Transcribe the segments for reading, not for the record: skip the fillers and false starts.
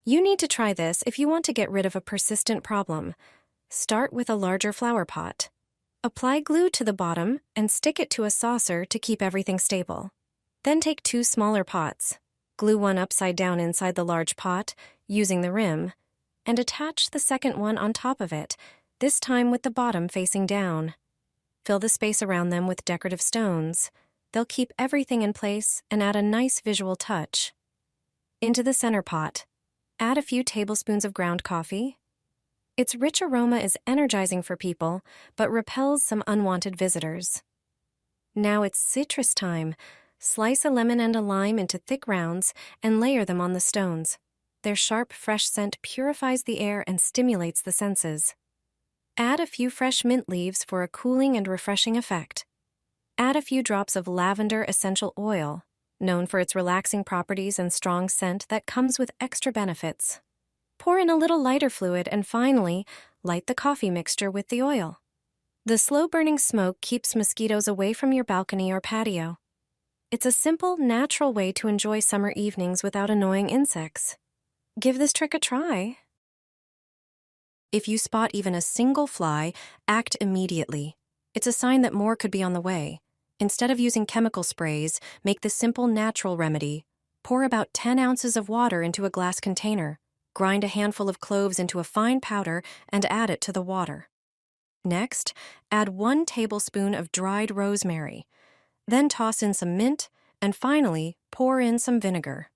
You need to try this if you want to get rid of a persistent problem. Start with a larger flower pot. Apply glue to the bottom and stick it to a saucer to keep everything stable. Then take 2 smaller pots. Glue one upside down inside the large pot, using the rim, and attach the second one on top of it, this time with the bottom facing down. Fill the space around them with decorative stones. They'll keep everything in place and add a nice visual touch. Into the center pot, add a few tablespoons of ground coffee. Its rich aroma is energizing for people, but repels some unwanted visitors. Now it's citrus time. Slice a lemon and a lime into thick rounds and layer them on the stones. Their sharp, fresh scent purifies the air and stimulates the senses. Add a few fresh mint leaves for a cooling and refreshing effect. Add a few drops of lavender essential oil, known for its relaxing properties and strong scent that comes with extra benefits. Pour in a little lighter fluid and finally, light the coffee mixture with the oil. The slow-burning smoke keeps mosquitoes away from your balcony or patio. It's a simple, natural way to enjoy summer evenings without annoying insects. Give this trick a try. If you spot even a single fly, act immediately. It's a sign that more could be on the way. Instead of using chemical sprays, make the simple natural remedy. Pour about 10 ounces of water into a glass container. Grind a handful of cloves into a fine powder and add it to the water. Next, add 1 tablespoon of dried rosemary. Then toss in some mint, and finally, pour in some vinegar.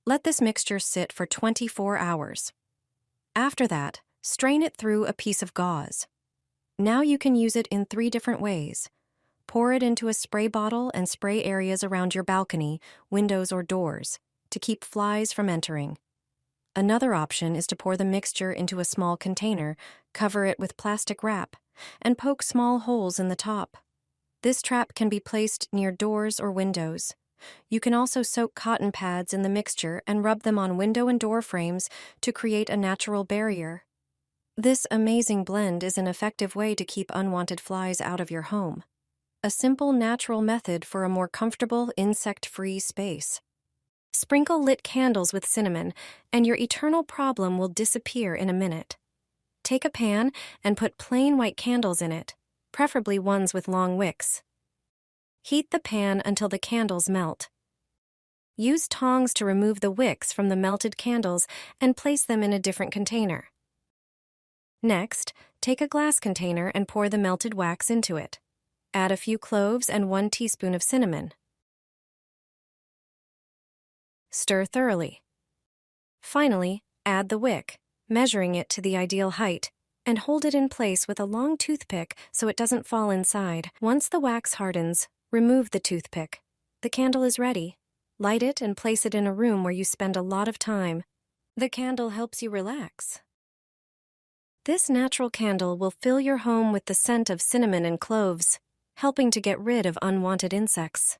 Let this mixture sit for 24 hours. After that, strain it through a piece of gauze. Now you can use it in 3 different ways. Pour it into a spray bottle and spray areas around your balcony, windows, or doors to keep flies from entering. Another option is to pour the mixture into a small container, cover it with plastic wrap, and poke small holes in the top. This trap can be placed near doors or windows. You can also soak cotton pads in the mixture and rub them on window and door frames to create a natural barrier. This amazing blend is an effective way to keep unwanted flies out of your home. A simple, natural method for a more comfortable, insect-free space. Sprinkle lit candles with cinnamon, and your eternal problem will disappear in a minute. Take a pan and put plain white candles in it, preferably ones with long wicks. Heat the pan until the candles melt. Use tongs to remove the wicks from the melted candles and place them in a different container. Next, take a glass container and pour the melted wax into it. Add a few cloves and 1 teaspoon of cinnamon. Stir thoroughly. Finally, add the wick, measuring it to the ideal height, and hold it in place with a long toothpick so it doesn't fall inside. Once the wax hardens, remove the toothpick. The candle is ready. Light it and place it in a room where you spend a lot of time. The candle helps you relax. This natural candle will fill your home with the scent of cinnamon and cloves, helping to get rid of unwanted insects.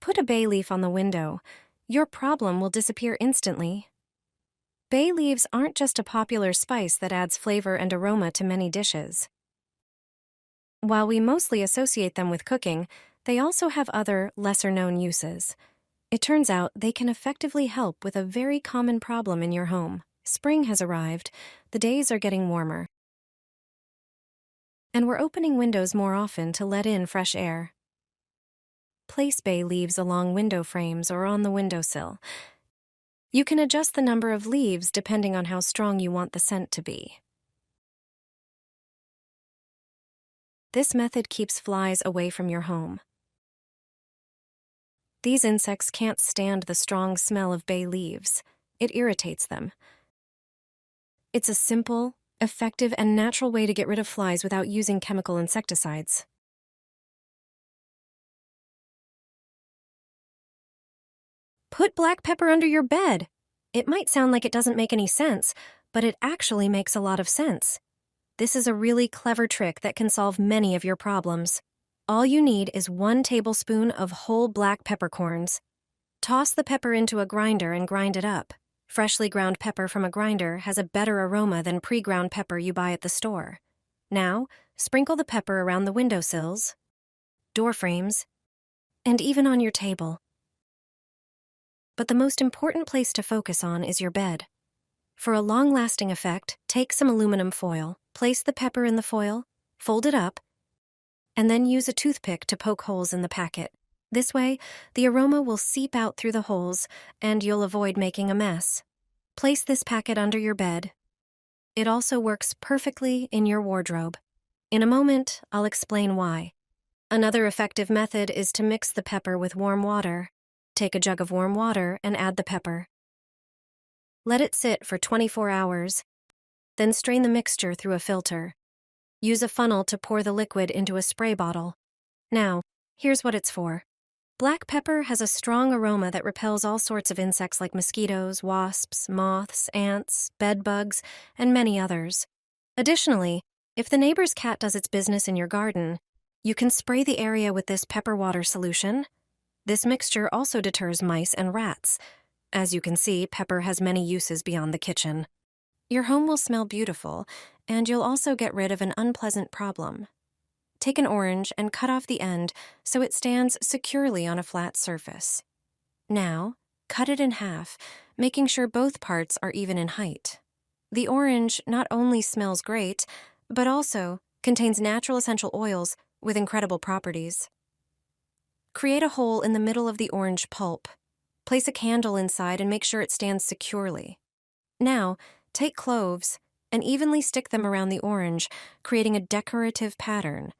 Put a bay leaf on the window. Your problem will disappear instantly. Bay leaves aren't just a popular spice that adds flavor and aroma to many dishes. While we mostly associate them with cooking, they also have other, lesser-known uses. It turns out they can effectively help with a very common problem in your home. Spring has arrived. The days are getting warmer. And we're opening windows more often to let in fresh air. Place bay leaves along window frames or on the windowsill. You can adjust the number of leaves depending on how strong you want the scent to be. This method keeps flies away from your home. These insects can't stand the strong smell of bay leaves. It irritates them. It's a simple, effective, and natural way to get rid of flies without using chemical insecticides. Put black pepper under your bed. It might sound like it doesn't make any sense, but it actually makes a lot of sense. This is a really clever trick that can solve many of your problems. All you need is 1 tablespoon of whole black peppercorns. Toss the pepper into a grinder and grind it up. Freshly ground pepper from a grinder has a better aroma than pre-ground pepper you buy at the store. Now, sprinkle the pepper around the windowsills, door frames, and even on your table. but the most important place to focus on is your bed. For a long-lasting effect, take some aluminum foil, place the pepper in the foil, fold it up, and then use a toothpick to poke holes in the packet. This way, the aroma will seep out through the holes, and you'll avoid making a mess. Place this packet under your bed. It also works perfectly in your wardrobe. In a moment, I'll explain why. Another effective method is to mix the pepper with warm water. Take a jug of warm water and add the pepper. Let it sit for 24 hours, then strain the mixture through a filter. Use a funnel to pour the liquid into a spray bottle. Now, here's what it's for. Black pepper has a strong aroma that repels all sorts of insects like mosquitoes, wasps, moths, ants, bedbugs, and many others. Additionally, if the neighbor's cat does its business in your garden, you can spray the area with this pepper water solution. This mixture also deters mice and rats. As you can see, pepper has many uses beyond the kitchen. Your home will smell beautiful, and you'll also get rid of an unpleasant problem. Take an orange and cut off the end so it stands securely on a flat surface. Now, cut it in half, making sure both parts are even in height. The orange not only smells great, but also contains natural essential oils with incredible properties. Create a hole in the middle of the orange pulp. Place a candle inside and make sure it stands securely. Now, take cloves and evenly stick them around the orange, creating a decorative pattern.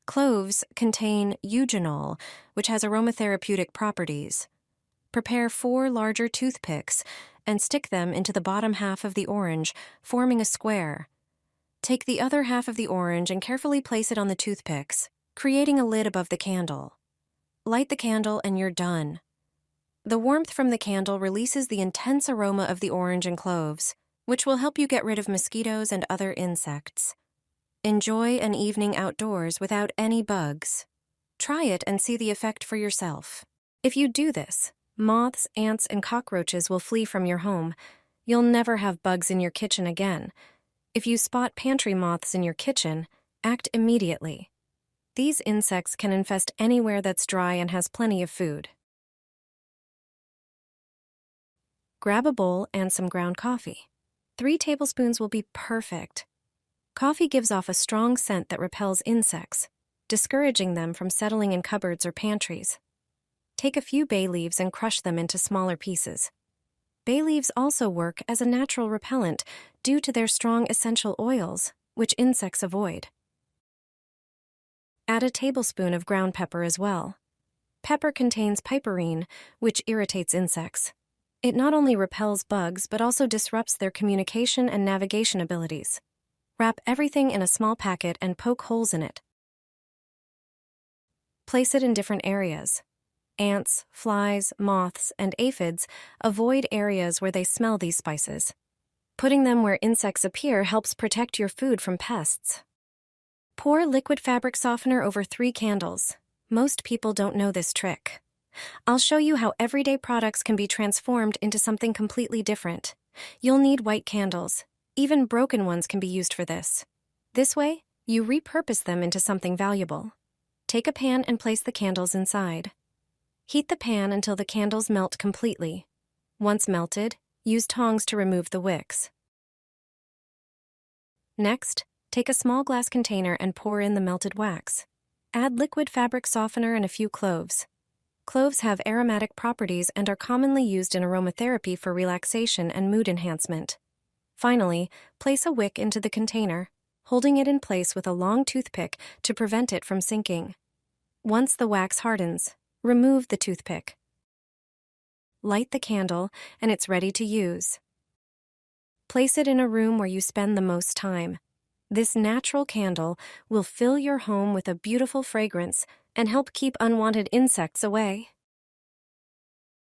Cloves contain eugenol, which has aromatherapeutic properties. Prepare 4 larger toothpicks and stick them into the bottom half of the orange, forming a square. Take the other half of the orange and carefully place it on the toothpicks, creating a lid above the candle. Light the candle and you're done. The warmth from the candle releases the intense aroma of the orange and cloves, which will help you get rid of mosquitoes and other insects. Enjoy an evening outdoors without any bugs. Try it and see the effect for yourself. If you do this, moths, ants, and cockroaches will flee from your home. You'll never have bugs in your kitchen again. If you spot pantry moths in your kitchen, act immediately. These insects can infest anywhere that's dry and has plenty of food. Grab a bowl and some ground coffee. 3 tablespoons will be perfect. Coffee gives off a strong scent that repels insects, discouraging them from settling in cupboards or pantries. Take a few bay leaves and crush them into smaller pieces. Bay leaves also work as a natural repellent due to their strong essential oils, which insects avoid. Add a tablespoon of ground pepper as well. Pepper contains piperine, which irritates insects. It not only repels bugs, but also disrupts their communication and navigation abilities. Wrap everything in a small packet and poke holes in it. Place it in different areas. Ants, flies, moths, and aphids avoid areas where they smell these spices. Putting them where insects appear helps protect your food from pests. Pour liquid fabric softener over 3 candles. Most people don't know this trick. I'll show you how everyday products can be transformed into something completely different. You'll need white candles. Even broken ones can be used for this. This way, you repurpose them into something valuable. Take a pan and place the candles inside. Heat the pan until the candles melt completely. Once melted, use tongs to remove the wicks. Next, take a small glass container and pour in the melted wax. Add liquid fabric softener and a few cloves. Cloves have aromatic properties and are commonly used in aromatherapy for relaxation and mood enhancement. Finally, place a wick into the container, holding it in place with a long toothpick to prevent it from sinking. Once the wax hardens, remove the toothpick. Light the candle, and it's ready to use. Place it in a room where you spend the most time. This natural candle will fill your home with a beautiful fragrance and help keep unwanted insects away.